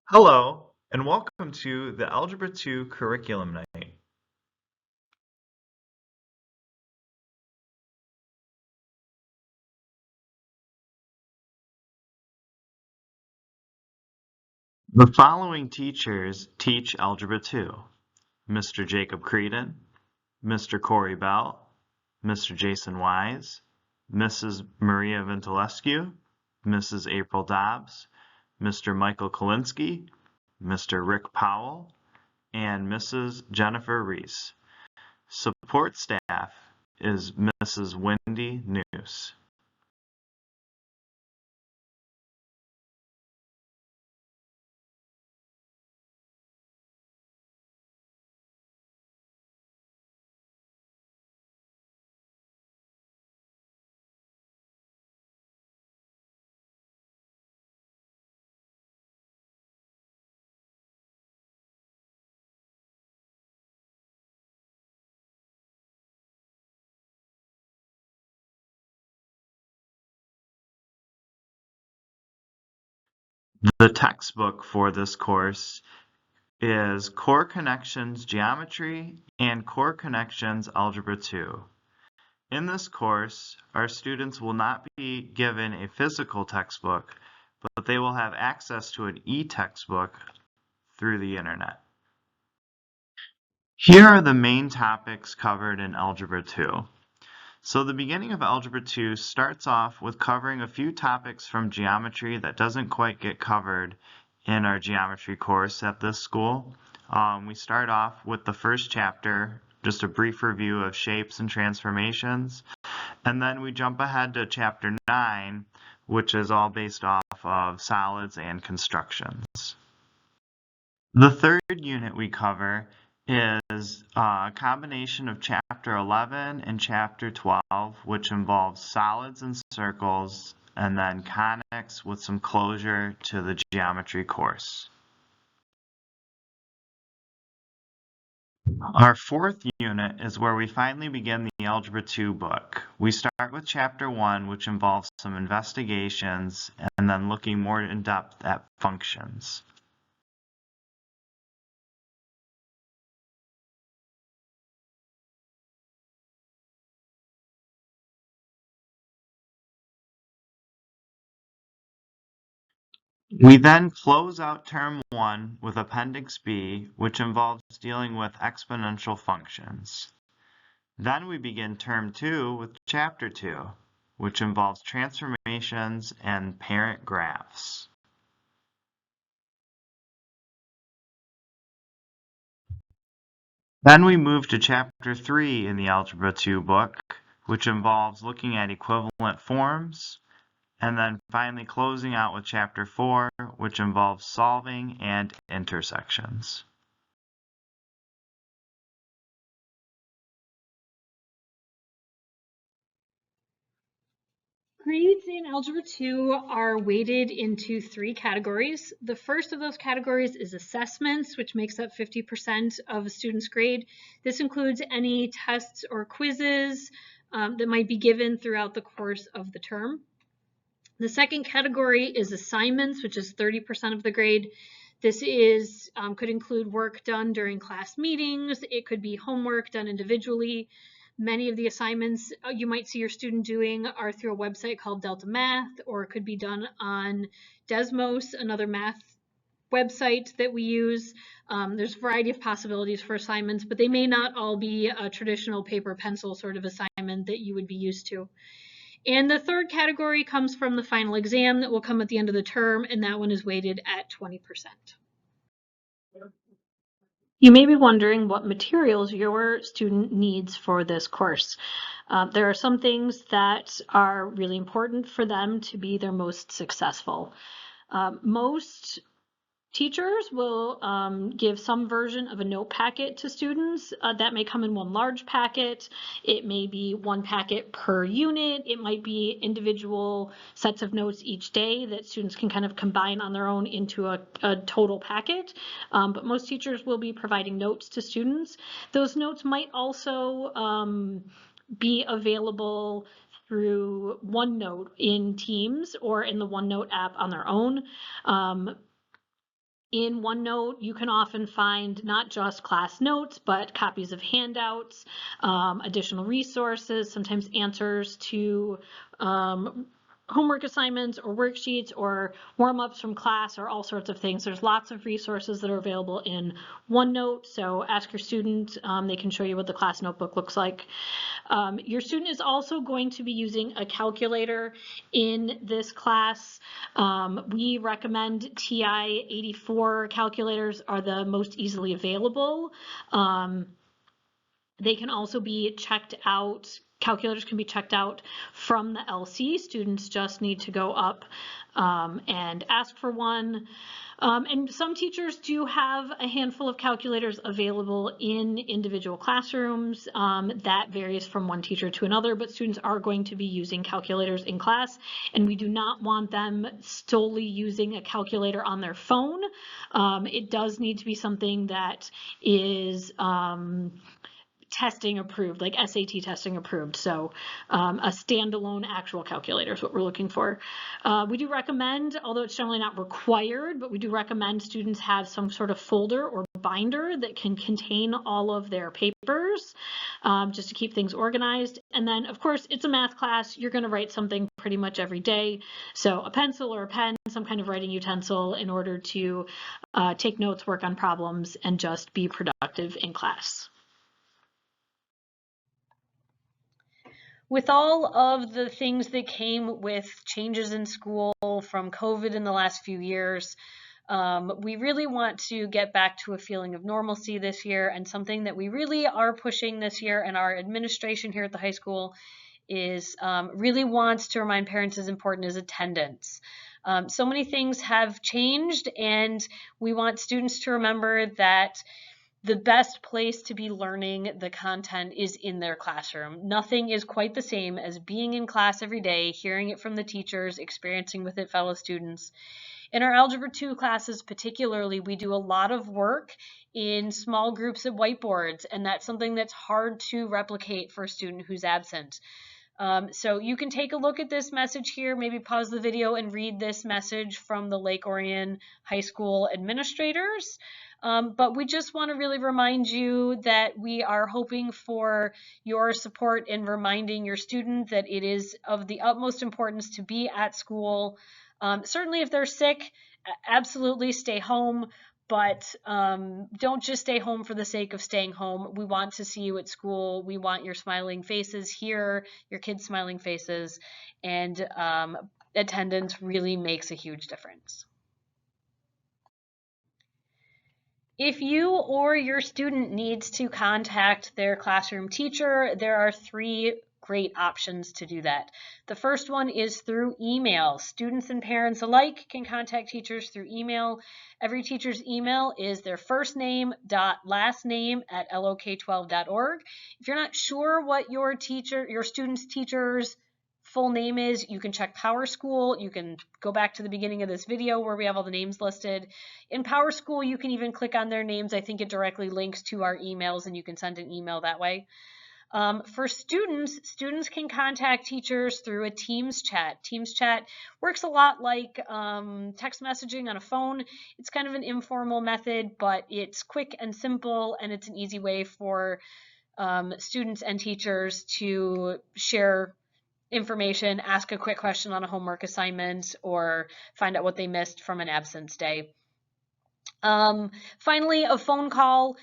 Hello, and welcome to the Algebra 2 Curriculum Night. The following teachers teach Algebra 2. Mr. Jacob Creedon, Mr. Corey Bell, Mr. Jason Wise, Mrs. Maria Vintilescu, Mrs. April Dobbs, Mr. Michael Kolinsky, Mr. Rick Powell, and Mrs. Jennifer Reese. Support staff is Mrs. Wendy Noose. The textbook for this course is Core Connections Geometry and Core Connections Algebra 2. In this course, our students will not be given a physical textbook, but they will have access to an e-textbook through the internet. Here are the main topics covered in Algebra 2. So the beginning of Algebra 2 starts off with covering a few topics from geometry that doesn't quite get covered in our geometry course at this school. We start off with the first chapter, just a brief review of shapes and transformations, and then we jump ahead to chapter 9, which is all based off of solids and constructions. The third unit we cover is a combination of chapter 11 and chapter 12, which involves solids and circles, and then conics with some closure to the geometry course. Our fourth unit is where we finally begin the Algebra 2 book. We start with chapter 1, which involves some investigations, and then looking more in depth at functions. We then close out Term 1 with Appendix B, which involves dealing with exponential functions. Then we begin Term 2 with Chapter 2, which involves transformations and parent graphs. Then we move to Chapter 3 in the Algebra 2 book, which involves looking at equivalent forms, and then finally closing out with Chapter 4, which involves solving and intersections. Grades in Algebra 2 are weighted into 3 categories. The first of those categories is assessments, which makes up 50% of a student's grade. This includes any tests or quizzes that might be given throughout the course of the term. The second category is assignments, which is 30% of the grade. This could include work done during class meetings. It could be homework done individually. Many of the assignments you might see your student doing are through a website called Delta Math, or it could be done on Desmos, another math website that we use. There's a variety of possibilities for assignments, but they may not all be a traditional paper pencil sort of assignment that you would be used to. And the third category comes from the final exam that will come at the end of the term, and that one is weighted at 20%. You may be wondering what materials your student needs for this course. There are some things that are really important for them to be their most successful. Most teachers will give some version of a note packet to students. That may come in one large packet. It may be one packet per unit. It might be individual sets of notes each day that students can kind of combine on their own into a total packet. But most teachers will be providing notes to students. Those notes might also be available through OneNote in Teams or in the OneNote app on their own. In OneNote, you can often find not just class notes, but copies of handouts, additional resources, sometimes answers to homework assignments or worksheets or warm-ups from class or all sorts of things. There's lots of resources that are available in OneNote, so ask your student. They can show you what the class notebook looks like. Your student is also going to be using a calculator in this class. We recommend TI 84 calculators are the most easily available. They can also be checked out. Calculators can be checked out from the LC. Students just need to go up and ask for one. And some teachers do have a handful of calculators available in individual classrooms. That varies from one teacher to another, but students are going to be using calculators in class, and we do not want them solely using a calculator on their phone. It does need to be something that is testing approved, like SAT testing approved. So a standalone actual calculator is what we're looking for. We do recommend, although it's generally not required, but we do recommend students have some sort of folder or binder that can contain all of their papers, just to keep things organized. And then, of course, it's a math class. You're going to write something pretty much every day. So a pencil or a pen, some kind of writing utensil in order to take notes, work on problems, and just be productive in class. With all of the things that came with changes in school from COVID in the last few years, we really want to get back to a feeling of normalcy this year, and something that we really are pushing this year, and our administration here at the high school is really wants to remind parents as important as attendance. So many things have changed, and we want students to remember that the best place to be learning the content is in their classroom. Nothing is quite the same as being in class every day, hearing it from the teachers, experiencing with it fellow students. In our Algebra 2 classes particularly, we do a lot of work in small groups at whiteboards, and that's something that's hard to replicate for a student who's absent. So you can take a look at this message here, maybe pause the video and read this message from the Lake Orion High School administrators. But we just want to really remind you that we are hoping for your support in reminding your student that it is of the utmost importance to be at school. Certainly if they're sick, absolutely stay home, but don't just stay home for the sake of staying home. We want to see you at school. We want your smiling faces here, your kids' smiling faces, and attendance really makes a huge difference. If you or your student needs to contact their classroom teacher, there are 3 great options to do that. The first one is through email. Students and parents alike can contact teachers through email. Every teacher's email is their first name dot last name at lok12.org. If you're not sure what your student's teacher's full name is, you can check PowerSchool. You can go back to the beginning of this video where we have all the names listed. In PowerSchool, you can even click on their names. I think it directly links to our emails, and you can send an email that way. For students can contact teachers through a Teams chat. Teams chat works a lot like text messaging on a phone. It's kind of an informal method, but it's quick and simple, and it's an easy way for students and teachers to share information, ask a quick question on a homework assignment, or find out what they missed from an absence day. Finally, a phone call.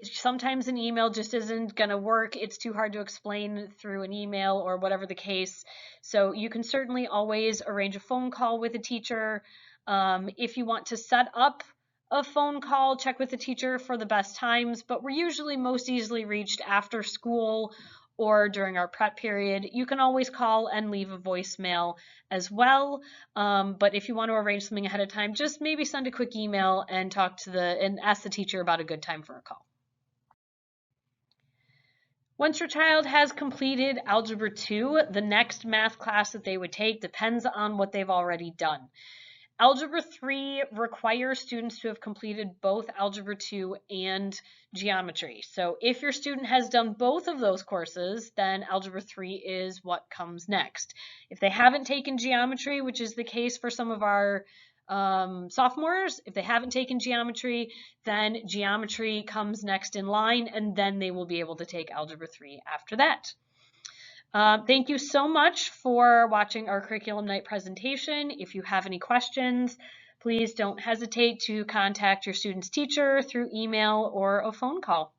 Sometimes an email just isn't going to work. It's too hard to explain through an email or whatever the case. So you can certainly always arrange a phone call with a teacher. If you want to set up a phone call, check with the teacher for the best times, but we're usually most easily reached after school or during our prep period. You can always call and leave a voicemail as well. But if you want to arrange something ahead of time, just maybe send a quick email and ask the teacher about a good time for a call. Once your child has completed Algebra 2, the next math class that they would take depends on what they've already done. Algebra 3 requires students to have completed both Algebra 2 and Geometry. So if your student has done both of those courses, then Algebra 3 is what comes next. If they haven't taken Geometry, which is the case for some of our sophomores, if they haven't taken geometry, then geometry comes next in line, and then they will be able to take Algebra 3 after that. Thank you so much for watching our Curriculum Night presentation. If you have any questions, please don't hesitate to contact your student's teacher through email or a phone call.